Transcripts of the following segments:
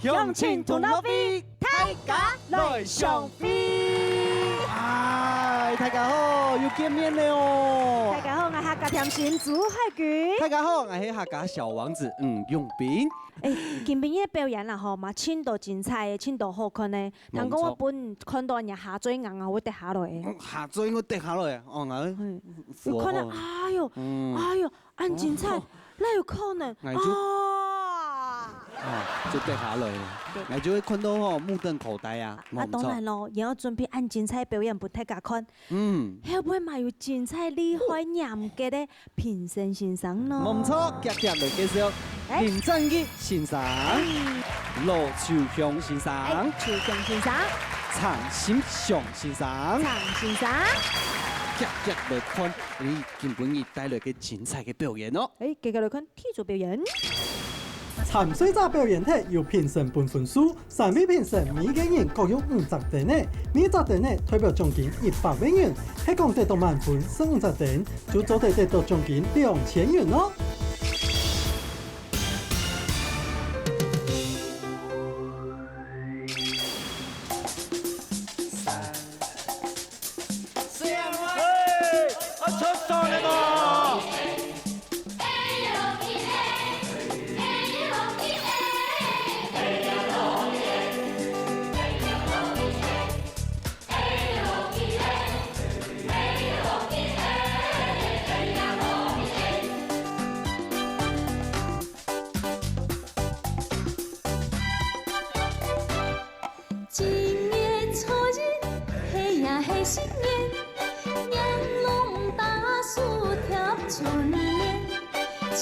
向前同老飞，大家来相飞。哎，大家好，又见面了哦！大家好，我客家甜心朱海军。大家好，我是客家小王子永斌。今天的表演啦吼，嘛真多精彩的，真多好看的。通讲我本看到人家下水硬啊，我跌下来。下水我跌下来哦，有可能，哎呦，按精彩，那有可能就跌下来了，我就会看到吼目瞪口呆啊。当然咯，也要准备按精彩表演俾大家看。会不会嘛有精彩厉害严格的评审欣赏咯？冇错，接着来介绍林正义先生、罗秋香先生、秋香先生、常心祥先生、常先生。接着来看今本日带来嘅精彩嘅表演哦。接着来看体育表演。参赛者表演体由评审判分数，3位评审每个人各有50点呢，每10点呢代表奖金100万元，系讲得到满分是50点，就做得到奖金2000元咯。新年，娘龙大树贴春联，千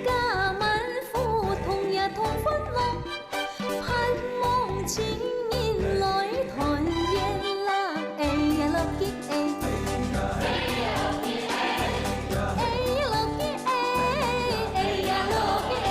家万户同呀同欢乐，盼望亲人来团圆啦！哎呀，乐吉哎，哎呀乐吉哎，哎呀乐吉哎，哎呀乐吉哎。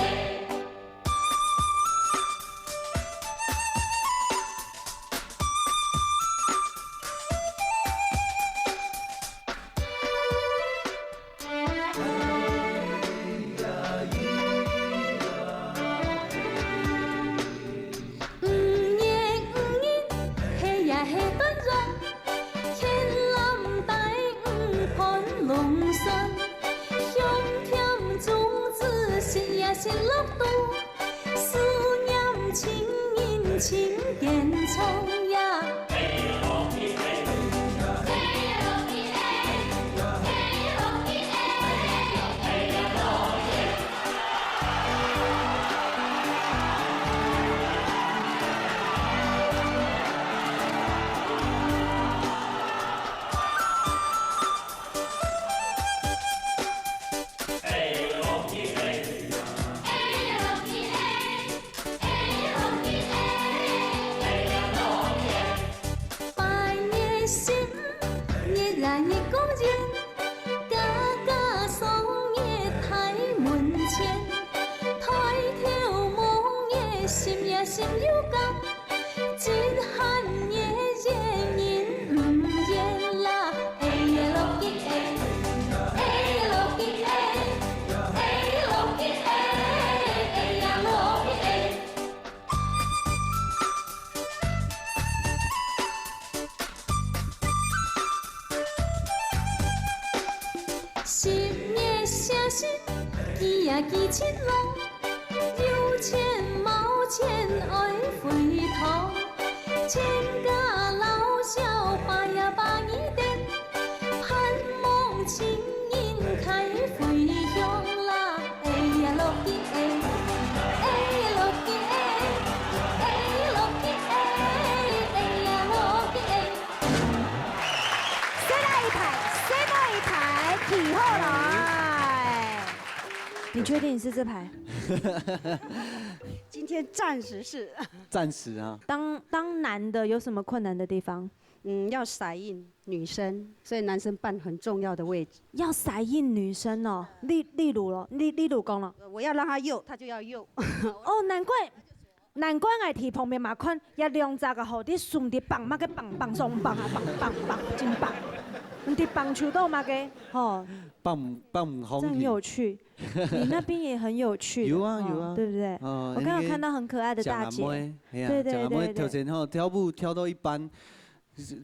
新乐度，思念情人情点葱呀。心有感，真寒夜夜人唔言啦。哎呀落吉哎，哎呀落吉哎，哎呀落吉哎，哎呀落吉哎。新年写信，记呀记亲人。有钱冇钱爱回头，千家老小把呀把一点，盼望情人开回乡啦！哎呀落吉哎，哎呀落吉哎，哎呀落吉哎，哎呀落吉哎。再来一排，再来一排，提后来。你确定你是这排？今天暂时是。暂时啊。当男的有什么困难的地方？要撒印女生，所以男生扮很重要的位置。要撒印女生哦，例如咯，例如讲咯。我要让他右，他就要右。哦，难怪我伫旁边嘛看，也2只个好啲顺啲棒，乜嘅棒棒松棒啊，棒棒棒，真棒。你棒球都嘛给，哦，棒这红很有趣。你那边也很有趣。有啊有啊，对不对？我刚刚看到很可爱的大姐。对对对对。跳前后跳舞跳到一半，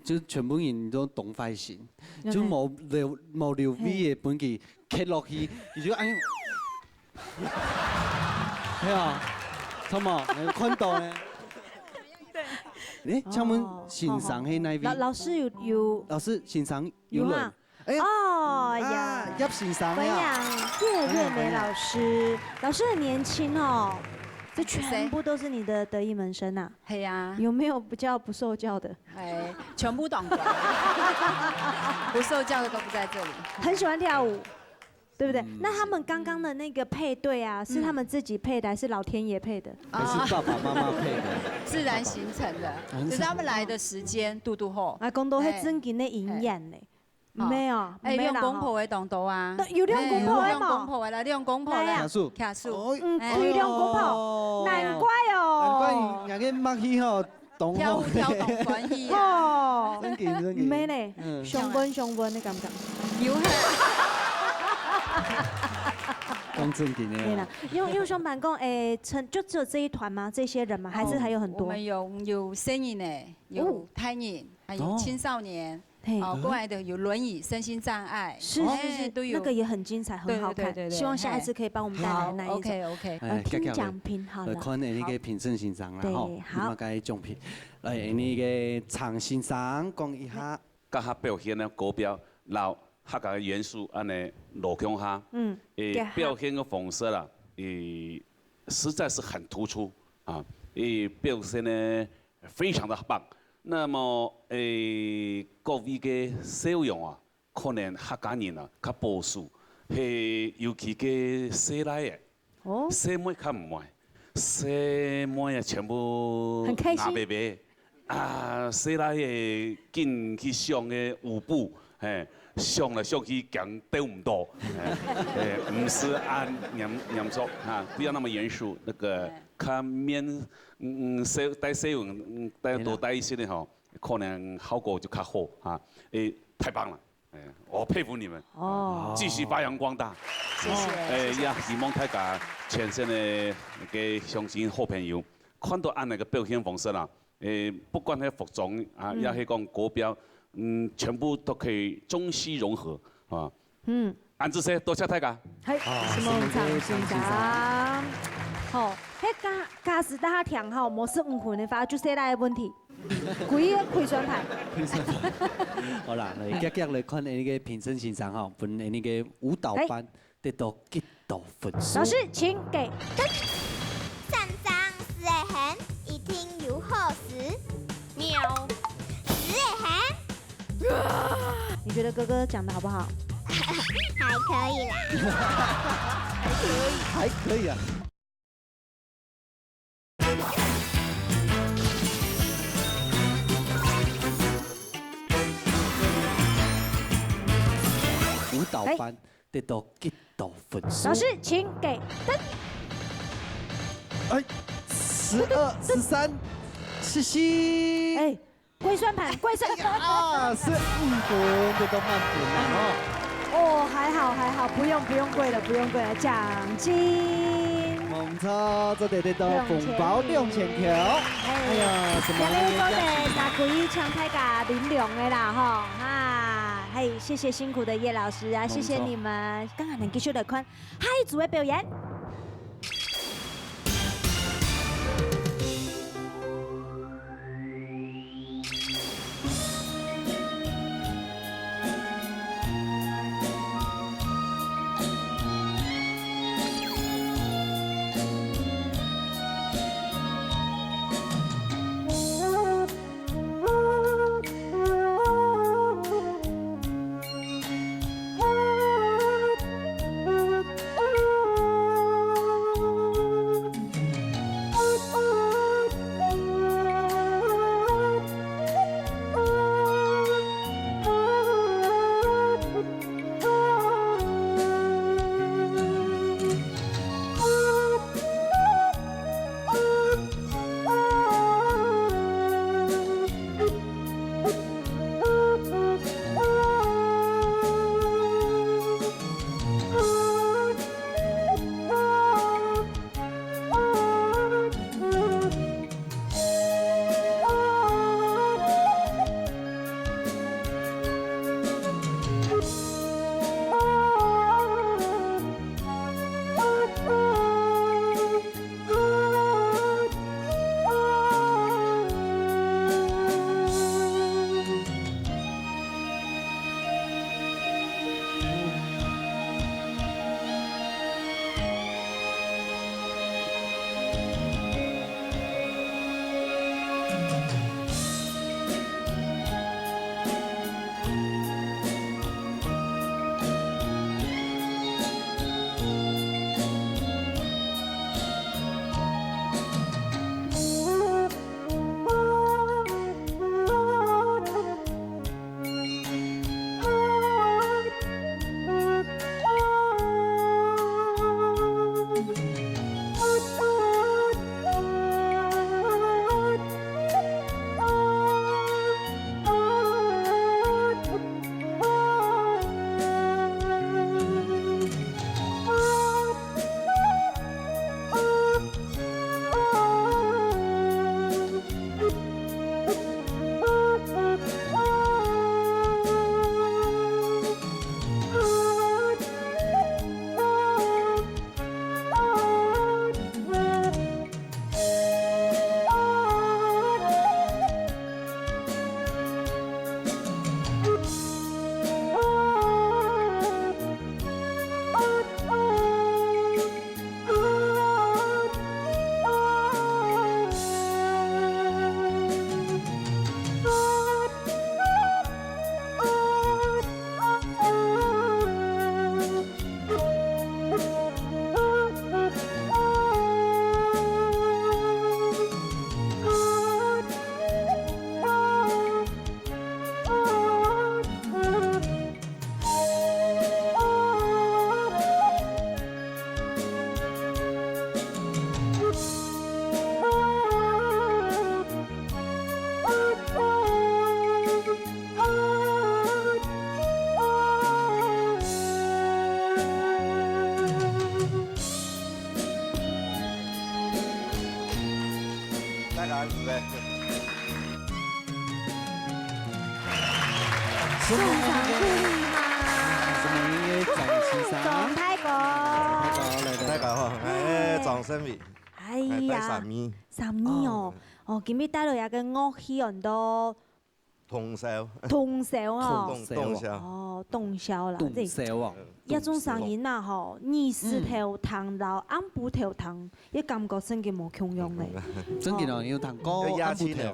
就全部人都动坏神，就冇留味的本期吸落去，伊就安。係啊，同冇看到呢？誒，請問欣賞係哪位？老師有。老師欣賞有人。哎呀。哦呀。葉欣賞分享叶瑞美老師，老師很年輕哦。这全部都是你的得意门生呐。係呀。有沒有比較不受教的？全部懂的。不受教的都不在這裡。很喜歡跳舞。对不对？那他们刚刚的那个配对啊，是他们自己配的，还是老天爷配的？还是爸爸妈妈配的？自然形成的，只是他们来的时间度后。啊，公都会真给那营养呢。没有，用公婆的动作啊。有用公婆的嘛？用公婆的啦，用公婆的。卡数。卡数。会用公婆，难怪哦。难怪人家默契吼。跳舞跳动欢喜哦。真劲真劲。没呢，上分你敢不敢？有。讲正经的。对了，用双板共就只有这一团吗？这些人吗？还是还有很多？我们有成人呢，有胎人，还有青少年。过来的有轮椅、身心障碍，是都有。那个也很精彩，很好看。希望下一次可以帮我们带来那一种。OK。听奖品好了。看你个评审欣赏啦吼，好。个奖品，来你个唱欣赏讲一下。甲他表现的歌标，然后客家元素安尼落向下，表现的方式啦，实在是很突出啊，表现的非常的棒。那么各位嘅小用啊，可能客家人啊较保守，尤其嘅小奶嘅，小妹较唔爱，小妹啊全部拿白白。啊，细来嘅紧去上嘅舞步，上来上去讲都唔多，唔是按严肃啊，不要那么严肃，那个看面带小带多带一些的吼，可能效果就较好啊，太棒了，我佩服你们，继续发扬光大，谢谢，也希望大家全身的嘅乡亲好朋友，看到按那个表现方式啦。不管係服裝啊，也係講歌標，全部都可以中西融合啊。安子生，多謝大家。係，夢長先生。好，迄假使大家聽好，冇是誤會的話，就寫來個問題。幾個開選牌。好啦，嚟夾夾嚟看你嘅評審欣賞吼，分你嘅舞蹈班得到幾多分數？老師請給分。上上是很。有耗时，喵，10很。你觉得哥哥讲的好不好？还可以啦。还可以啊。舞蹈班得到几多分数？老师，请给分。12、13、14。哎，龟算盘，龟算盘。啊，是5分，得到满分了哦，还好，不用跪了，奖金。冇错，这得到红包2000块。哎呀，什么？今日做的拿几枪太加零两的啦，吼啊！嘿，谢谢辛苦的叶老师啊，谢谢你们。刚刚能继续来看下一组的表演。送上鼓励哈。什么音乐总先生？总太哥。大家好，掌声米。哎呀，3米哦，今日帶來一個樂器很多。通宵。通宵哦。通宵。哦，通宵啦。通宵哦。一種聲音啊吼，24條糖到暗部條糖，一感覺真嘅冇共用咧。真嘅咯，要糖高暗部條。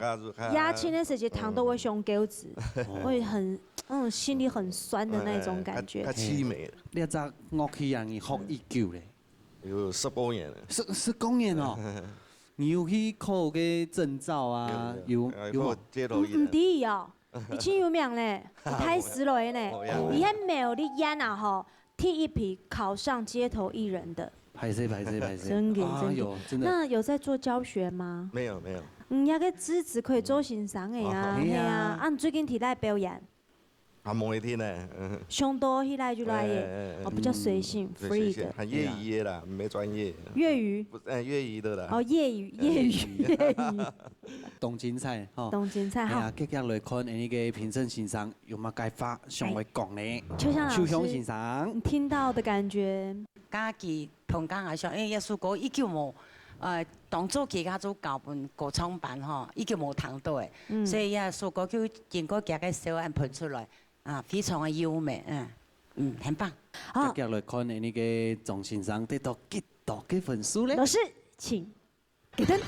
壓青的時候糖都會上鈎子，會很心裡很酸的那種感覺。較凄美。呢一隻樂器人學已久咧。有19年了。19年哦。你有去考嘅證照啊？有。街頭藝人。唔低哦，已經有名咧，太實來呢。以前沒有你演啊吼，第一批考上街頭藝人的。拍攝。真嘅。那有在做教學嗎？沒有。那個資質可以做欣賞的呀，係啊。啊，你最近提來表演？冇一天呢。上多起來就來耶，比較隨性 ，free 的。很業餘的啦，沒專業。粵語？業餘的啦。哦，業餘。動精彩，吼。動精彩，好。接下來看呢個評審先生有乜解法上會講呢？秋香先生，你聽到的感覺？家己同家下上，耶穌哥已經冇當初其他做教本歌唱班吼，已經冇聽到嘅，所以耶穌哥叫見過夾嘅小人噴出來。非常的優美，很棒。好，接下來看呢個總先生得到幾多嘅分數呢？老師，請給燈。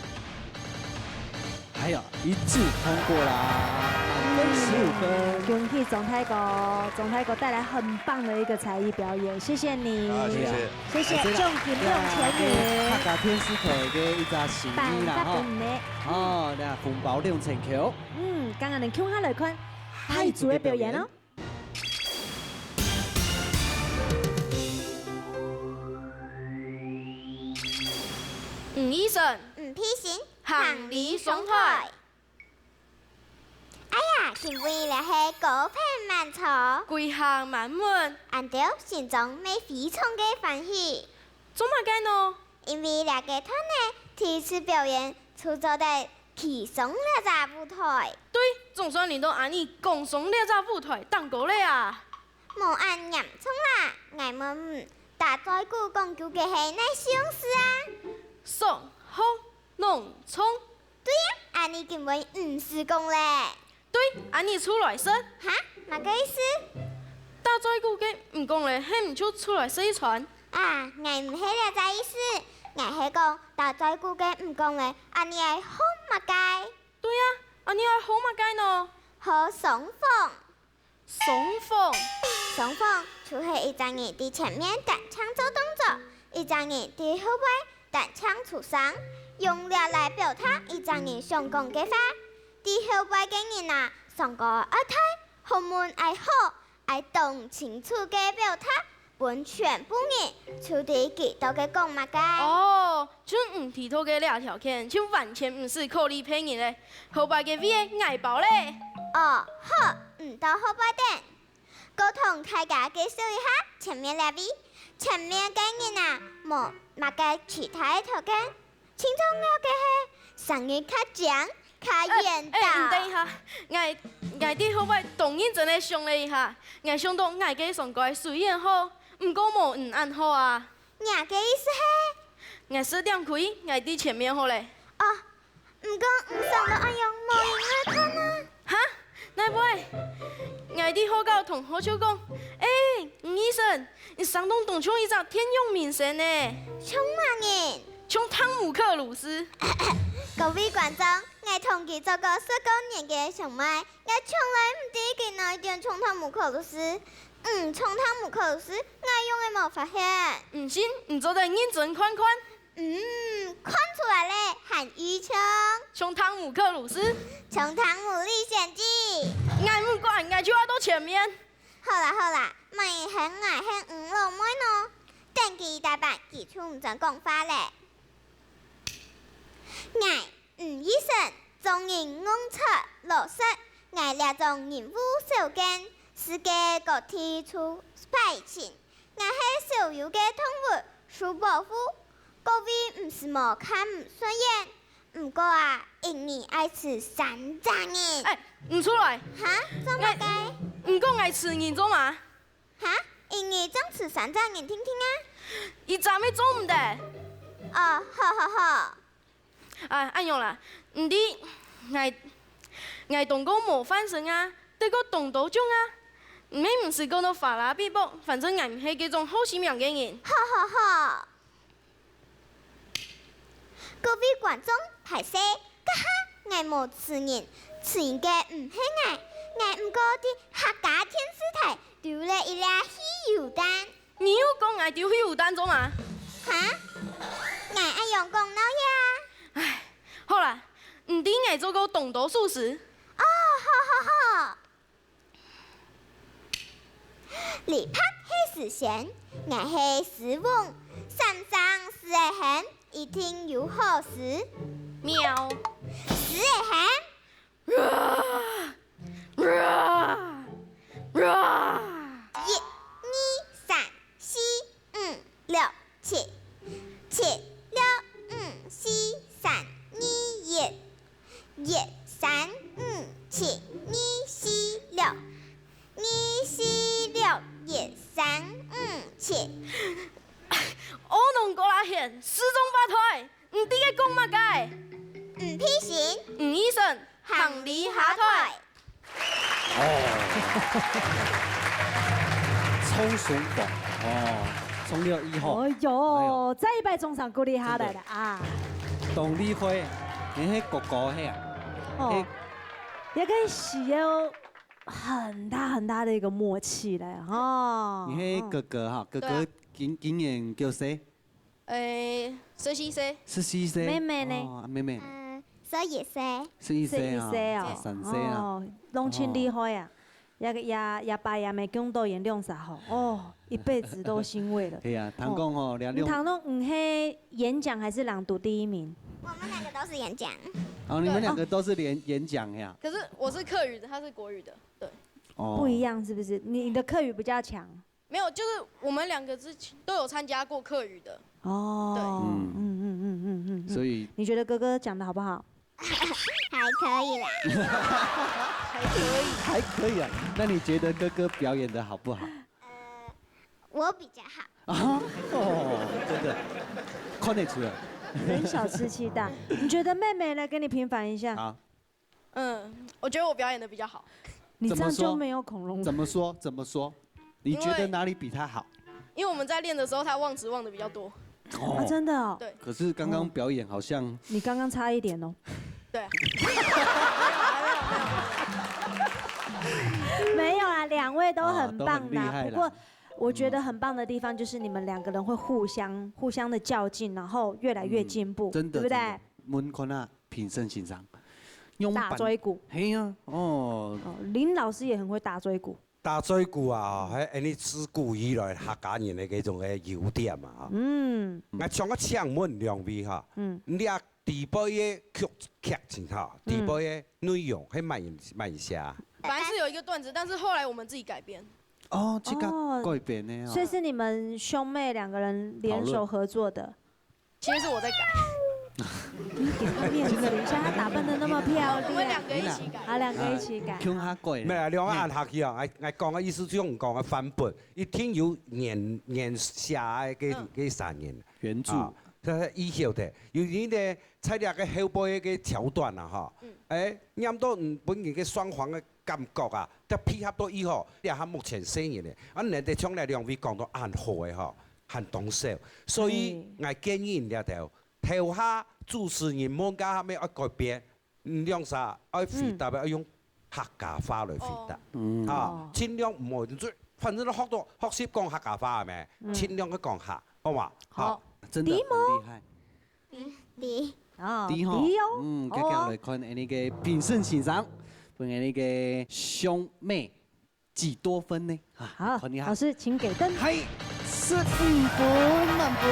哎呀，一致通過啦，15分。恭喜總太哥帶來很棒的一個才藝表演，謝謝你。謝謝。仲金用前女。客家天使台嘅一隻新衣啦，哦，嗱，紅包2000球。剛剛能聽下來看海族嘅表演咯。吳醫生，吳批行，行李上台。哎呀，前輩嚟係高朋滿座，貴客滿滿，按照心中未非常嘅歡喜。做乜嘅呢？因為兩個團呢第一次表演，出咗在其中兩隻舞台。對，總算輪到俺哋共上兩隻舞台當過咧啊！冇按嚴重啦，我們大在鼓講究嘅係哪種事啊？送好農村。對呀，俺哋根本唔是講咧。對，俺哋出來說。哈？乜個意思？大在鼓嘅唔講咧，係唔出來說一傳。啊，我唔係了這意思，我係講大在鼓嘅唔講咧，俺哋係好乜計？對呀，俺哋係好乜計呢？好雙風。雙風就係一隻人喺前面彈唱做動作，一隻人喺後背彈唱出聲，用了來表達一隻人想講嘅話。喺後背嘅人啊，上個愛睇，後門愛好，愛懂清楚嘅表達，本全部人就地幾多嘅講乜嘅。哦，就唔提到嘅兩條件，就完全唔是靠你騙人咧，後背嘅位愛包咧。哦，好，唔到後背等。我同大家介紹一下前面兩位，前面嘅人啊，冇乜嘅其他嘅條件，其中有嘅係聲音較強、較遠大。等一下，我啲後背當然真係想了一下，我想到我嘅上蓋雖然好，唔過冇唔按好啊。你嘅意思係？我是點開，我啲前面好咧。哦，唔過唔上到按用冇影去看啊。哈？那不會，我啲好教同好笑講，吳醫生，你上棟懂唱一隻天用明星呢？唱乜人？唱湯姆克魯斯。各位觀眾，我同佢做過19年嘅上麥，我從來唔知佢哪一點唱湯姆克魯斯。唱湯姆克魯斯，我用嘅冇發現。唔信，你做得認真看看。看出來咧，韓語唱。唱湯姆克魯斯。唱湯姆歷險記。我唔管，我就要到前面。好啦，咪係5路妹咯。等佢大班，佢出唔準講法咧。吳醫生，眾人安插落實，我兩種人物小間，世界各地出派遣。我係小有嘅動物，蘇伯虎。各位唔是冇看唔順眼，唔過啊，因你愛吃山楂嘅。唔出來。哈？做乜嘅？唔讲爱吃人做嘛？哈？因为总吃3只人听听啊。伊昨要做唔得。哦，好。啊，安样啦？唔知爱动工无翻身啊，得个动刀种啊。唔是讲到法拉比啵，反正爱唔系嗰种好心样嘅人。好。各位观众，排泄，家下爱无吃人，吃人嘅唔系爱唔过啲客家电视台丢了一粒汽油弹。你又讲爱丢汽油弹做嘛？哈？爱用功劳呀？唉，好啦，唔知爱做个动刀术士。哦，好。李拍是时贤，爱是时翁，山上是会hen，一听有好事。喵。是会hen。1、2、3、4、5、6、7、7、6、5、4、3、2、1、3、5、7、2、4、6、2、4、6、1、3、5、7。我弄过来现四中八退，唔知个讲乜解？唔批行，唔医生，行李下退。冲绳榜冲了以后，哎呦，再一摆中场鼓励下来了啊！董丽辉，你迄哥哥迄啊？哦，也个是有很大的一个默契嘞哈。你迄哥哥哈，哥哥今年叫谁14岁。14岁。妹妹呢？哦，妹妹。11岁。 11岁啊，3岁啊。哦，拢真厉害啊！也爸也没讲到演两啥吼，哦，一辈子都欣慰了。对啊，唐讲吼，你唐拢唔系演讲还是朗读第1名？我们2个都是演讲。哦，你们2个都是演讲呀？可是我是客语的，他是国语的，对。哦。不一样是不是？你的客语比较强。没有，就是我们2个之前都有参加过客语的。哦。对。所以你觉得哥哥讲的好不好？还可以啦。还可以啊。那你觉得哥哥表演的好不好？我比较好。啊？哦，真的，看得出来。人小吃气大。你觉得妹妹来跟你平反一下？好。我觉得我表演的比较好。你这样就没有恐龙。怎么说？你觉得哪里比他好？因为我们在练的时候，他忘词忘的比较多。啊，真的哦。对。可是刚刚表演好像。你刚刚差一点哦。对。没有啦，2位都很棒啦。不过我觉得很棒的地方就是你们2个人会互相的较劲，然后越来越进步，真的，对不对？mun看啊，平生欣赏。打椎鼓。嘿呀，哦。林老师也很会打椎鼓。打椎鼓啊，迄你自古以来客家人的嗰種嘅優點啊，我唱個唱文兩位哈，你啊地背嘅劇情哈，地背嘅內容係慢下。本來是有一個段子，但是後來我們自己改編。哦，這個改編呢？所以是你們兄妹2個人聯手合作的。其實是我在改。你給他面子一下，他打扮得那麼漂亮。我們2個一起改。好，2個一起改。聽下改。咩啊？兩個按下去啊！我講嘅意思就唔講嘅翻本，一聽有年下嘅3年。原著。以後的，有啲咧睇啲嘅後背嘅橋段啊，哈，念到本人嘅雙方嘅感覺啊，就配合到以後，你係目前聲音咧，人哋唱嚟2位講到很好嘅嗬，很懂笑，所以我建議你哋頭下主持人冇加下咩要改變，用啥要回答要用客家話來回答，啊，盡量唔好，反正都學習講客家話係咪？盡量去講客，好嘛？好。真的很厲害。第哦，第哦，接下來看你嘅評審欣賞，問你嘅兄妹幾多分呢？好，老師請給燈。係15分，滿分。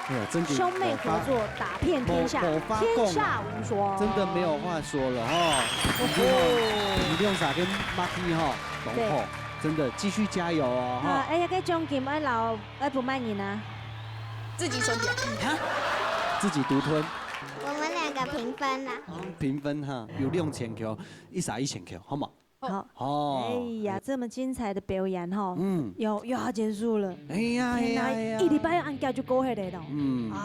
哎呦，真的。兄妹合作打遍天下，天下無雙。真的沒有話說了哈。李亮傻跟 Marky 哈，龍後。真的，繼續加油哦！哈，哎呀，個獎金愛留愛不賣你呢？自己存起來，自己獨吞。我們2個平分啦。平分哈，有6000Q，一撒1000Q，好冇？好，哦，哎呀，这么精彩的表演哈，又要结束了。哎呀哎呀哎呀，一礼拜按假就过下来了。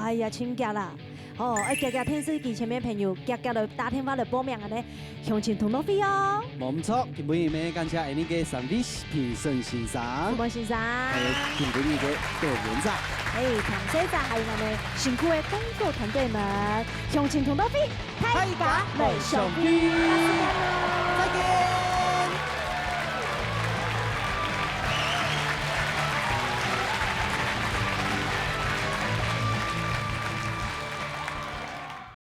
哎呀，请假啦。哦，加电视机前面朋友，加了打电话来报名的呢，详情通到飞哦。冇错，今晡日咩感谢你嘅三位评审先生，副官先生，还有今晡日嘅表演者，唐先生还有我们辛苦的工作团队们，详情通到飞，大家来上飞，再见。